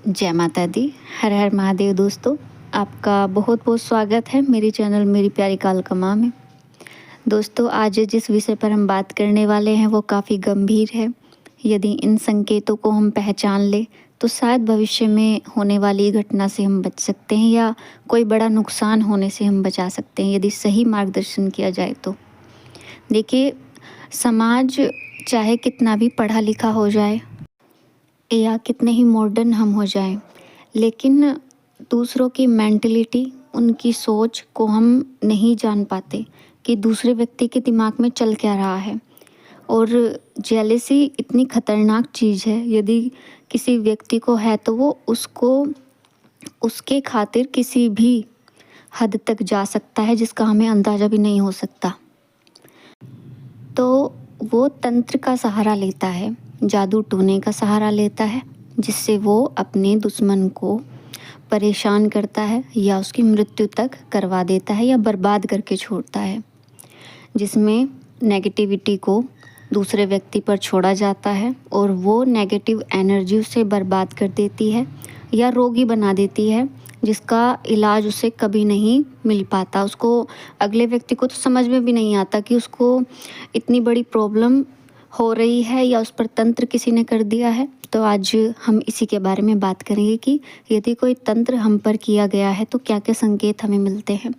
जय माता दी। हर हर महादेव। दोस्तों, आपका बहुत बहुत स्वागत है मेरे चैनल मेरी प्यारी कालका माँ में। दोस्तों, आज जिस विषय पर हम बात करने वाले हैं वो काफ़ी गंभीर है। यदि इन संकेतों को हम पहचान लें तो शायद भविष्य में होने वाली घटना से हम बच सकते हैं या कोई बड़ा नुकसान होने से हम बचा सकते हैं, यदि सही मार्गदर्शन किया जाए तो। देखिए, समाज चाहे कितना भी पढ़ा लिखा हो जाए या कितने ही मॉडर्न हम हो जाएं, लेकिन दूसरों की मेंटलिटी, उनकी सोच को हम नहीं जान पाते कि दूसरे व्यक्ति के दिमाग में चल क्या रहा है। और जेलसी इतनी खतरनाक चीज़ है, यदि किसी व्यक्ति को है तो वो उसको उसके खातिर किसी भी हद तक जा सकता है जिसका हमें अंदाज़ा भी नहीं हो सकता। तो वो तंत्र का सहारा लेता है, जादू टोने का सहारा लेता है, जिससे वो अपने दुश्मन को परेशान करता है या उसकी मृत्यु तक करवा देता है या बर्बाद करके छोड़ता है, जिसमें नेगेटिविटी को दूसरे व्यक्ति पर छोड़ा जाता है और वो नेगेटिव एनर्जी उसे बर्बाद कर देती है या रोगी बना देती है, जिसका इलाज उसे कभी नहीं मिल पाता। उसको, अगले व्यक्ति को तो समझ में भी नहीं आता कि उसको इतनी बड़ी प्रॉब्लम हो रही है या उस पर तंत्र किसी ने कर दिया है। तो आज हम इसी के बारे में बात करेंगे कि यदि कोई तंत्र हम पर किया गया है तो क्या क्या संकेत हमें मिलते हैं।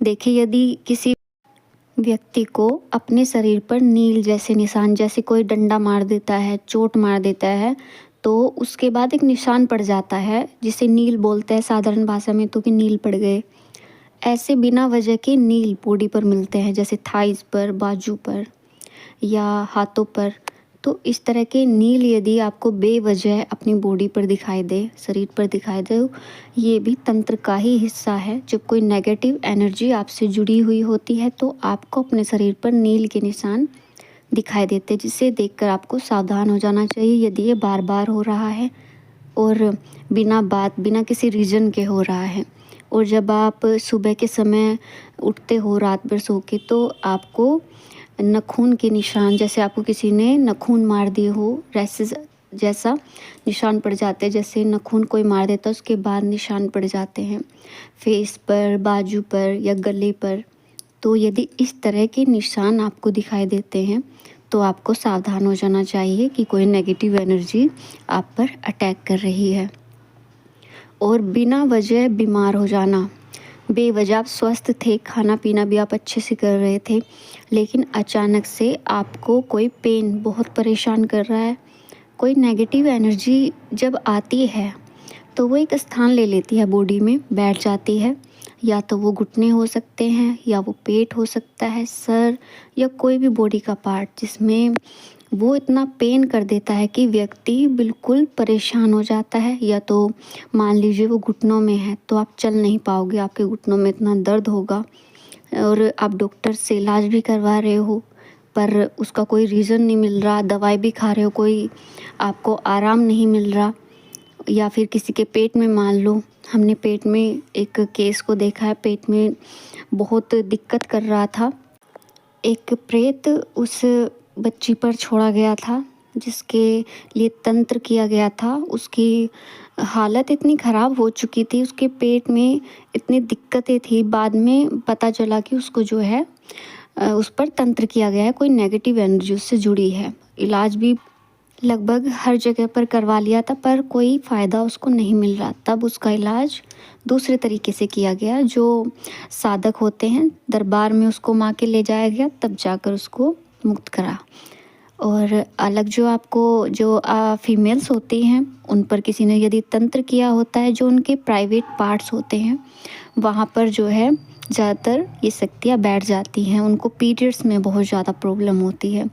देखिए, यदि किसी व्यक्ति को अपने शरीर पर नील जैसे निशान, जैसे कोई डंडा मार देता है, चोट मार देता है, तो उसके बाद एक निशान पड़ जाता है जिसे नील बोलते हैं साधारण भाषा में, तो कि नील पड़ गए। ऐसे बिना वजह के नील बॉडी पर मिलते हैं, जैसे थाइस पर, बाजू पर या हाथों पर। तो इस तरह के नील यदि आपको बेवजह अपनी बॉडी पर दिखाई दे, शरीर पर दिखाई दे, ये भी तंत्र का ही हिस्सा है। जब कोई नेगेटिव एनर्जी आपसे जुड़ी हुई होती है तो आपको अपने शरीर पर नील के निशान दिखाई देते, जिसे देखकर आपको सावधान हो जाना चाहिए यदि ये बार बार हो रहा है और बिना बात, बिना किसी रीज़न के हो रहा है। और जब आप सुबह के समय उठते हो रात भर सो के, तो आपको नाखून के निशान, जैसे आपको किसी ने नाखून मार दिए हो, रैसेस जैसा निशान पड़ जाते हैं, जैसे नाखून कोई मार देता है उसके बाद निशान पड़ जाते हैं फेस पर, बाजू पर या गले पर। तो यदि इस तरह के निशान आपको दिखाई देते हैं तो आपको सावधान हो जाना चाहिए कि कोई नेगेटिव एनर्जी आप पर अटैक कर रही है। और बिना वजह बीमार हो जाना, बेवजह आप स्वस्थ थे, खाना पीना भी आप अच्छे से कर रहे थे, लेकिन अचानक से आपको कोई पेन बहुत परेशान कर रहा है। कोई नेगेटिव एनर्जी जब आती है तो वो एक स्थान ले लेती है बॉडी में, बैठ जाती है। या तो वो घुटने हो सकते हैं या वो पेट हो सकता है, सर या कोई भी बॉडी का पार्ट, जिसमें वो इतना पेन कर देता है कि व्यक्ति बिल्कुल परेशान हो जाता है। या तो मान लीजिए वो घुटनों में है तो आप चल नहीं पाओगे, आपके घुटनों में इतना दर्द होगा और आप डॉक्टर से इलाज भी करवा रहे हो पर उसका कोई रीज़न नहीं मिल रहा, दवाई भी खा रहे हो, कोई आपको आराम नहीं मिल रहा। या फिर किसी के पेट में, मान लो हमने पेट में एक केस को देखा है, पेट में बहुत दिक्कत कर रहा था। एक प्रेत उस बच्ची पर छोड़ा गया था जिसके लिए तंत्र किया गया था। उसकी हालत इतनी ख़राब हो चुकी थी, उसके पेट में इतनी दिक्कतें थी, बाद में पता चला कि उसको जो है उस पर तंत्र किया गया है, कोई नेगेटिव एनर्जी उससे जुड़ी है। इलाज भी लगभग हर जगह पर करवा लिया था पर कोई फ़ायदा उसको नहीं मिल रहा। तब उसका इलाज दूसरे तरीके से किया गया, जो साधक होते हैं दरबार में उसको माँ के ले जाया गया, तब जाकर उसको मुक्त करा। और अलग जो आपको जो फीमेल्स होती हैं उन पर किसी ने यदि तंत्र किया होता है, जो उनके प्राइवेट पार्ट्स होते हैं वहाँ पर जो है ज़्यादातर ये शक्तियाँ बैठ जाती हैं। उनको पीरियड्स में बहुत ज़्यादा प्रॉब्लम होती है,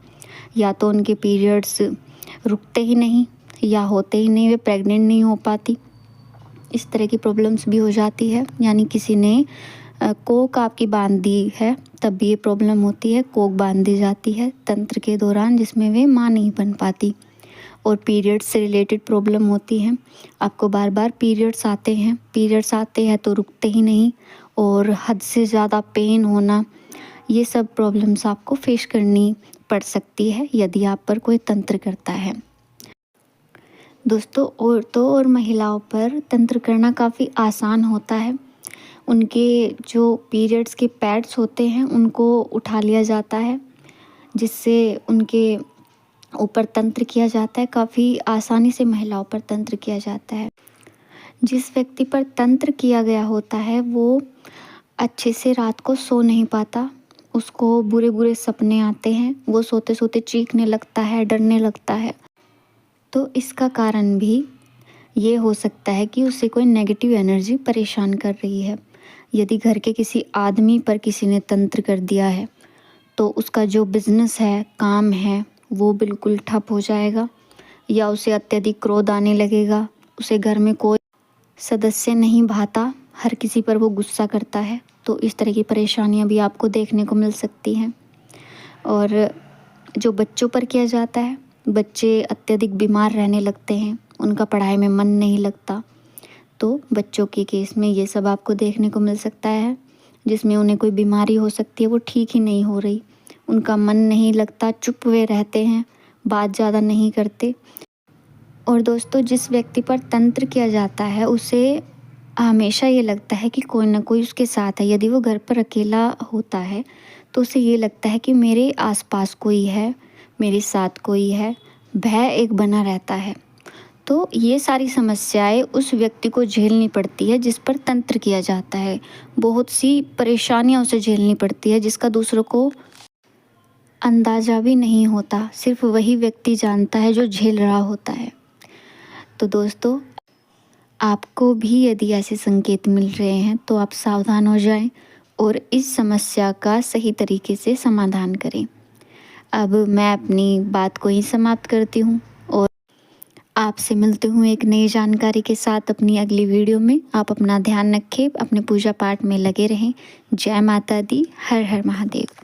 या तो उनके पीरियड्स रुकते ही नहीं या होते ही नहीं, वे प्रेग्नेंट नहीं हो पाती, इस तरह की प्रॉब्लम्स भी हो जाती है। यानी किसी ने कोक आपकी बांध दी है तब भी ये प्रॉब्लम होती है, कोक बांध दी जाती है तंत्र के दौरान जिसमें वे माँ नहीं बन पाती। और पीरियड्स से रिलेटेड प्रॉब्लम होती है, आपको बार बार पीरियड्स आते हैं तो रुकते ही नहीं और हद से ज़्यादा पेन होना, ये सब प्रॉब्लम्स आपको फेस करनी पड़ सकती है यदि आप पर कोई तंत्र करता है। दोस्तों, औरतों और महिलाओं पर तंत्र करना काफ़ी आसान होता है। उनके जो पीरियड्स के पैड्स होते हैं उनको उठा लिया जाता है, जिससे उनके ऊपर तंत्र किया जाता है। काफ़ी आसानी से महिलाओं पर तंत्र किया जाता है। जिस व्यक्ति पर तंत्र किया गया होता है वो अच्छे से रात को सो नहीं पाता, उसको बुरे बुरे सपने आते हैं, वो सोते सोते चीखने लगता है, डरने लगता है। तो इसका कारण भी ये हो सकता है कि उसे कोई नेगेटिव एनर्जी परेशान कर रही है। यदि घर के किसी आदमी पर किसी ने तंत्र कर दिया है तो उसका जो बिज़नेस है, काम है, वो बिल्कुल ठप हो जाएगा, या उसे अत्यधिक क्रोध आने लगेगा। उसे घर में कोई सदस्य नहीं भाता, हर किसी पर वो गुस्सा करता है। तो इस तरह की परेशानियां भी आपको देखने को मिल सकती हैं। और जो बच्चों पर किया जाता है, बच्चे अत्यधिक बीमार रहने लगते हैं, उनका पढ़ाई में मन नहीं लगता। तो बच्चों के केस में ये सब आपको देखने को मिल सकता है, जिसमें उन्हें कोई बीमारी हो सकती है, वो ठीक ही नहीं हो रही, उनका मन नहीं लगता, चुप हुए रहते हैं, बात ज़्यादा नहीं करते। और दोस्तों, जिस व्यक्ति पर तंत्र किया जाता है उसे हमेशा ये लगता है कि कोई ना कोई उसके साथ है। यदि वो घर पर अकेला होता है तो उसे ये लगता है कि मेरे आसपास कोई है, मेरे साथ कोई है, भय एक बना रहता है। तो ये सारी समस्याएं उस व्यक्ति को झेलनी पड़ती है जिस पर तंत्र किया जाता है। बहुत सी परेशानियां उसे झेलनी पड़ती है जिसका दूसरों को अंदाज़ा भी नहीं होता, सिर्फ वही व्यक्ति जानता है जो झेल रहा होता है। तो दोस्तों, आपको भी यदि ऐसे संकेत मिल रहे हैं तो आप सावधान हो जाएं और इस समस्या का सही तरीके से समाधान करें। अब मैं अपनी बात को ही समाप्त करती हूँ और आपसे मिलती हूँ एक नई जानकारी के साथ अपनी अगली वीडियो में। आप अपना ध्यान रखें, अपने पूजा पाठ में लगे रहें। जय माता दी, हर हर महादेव।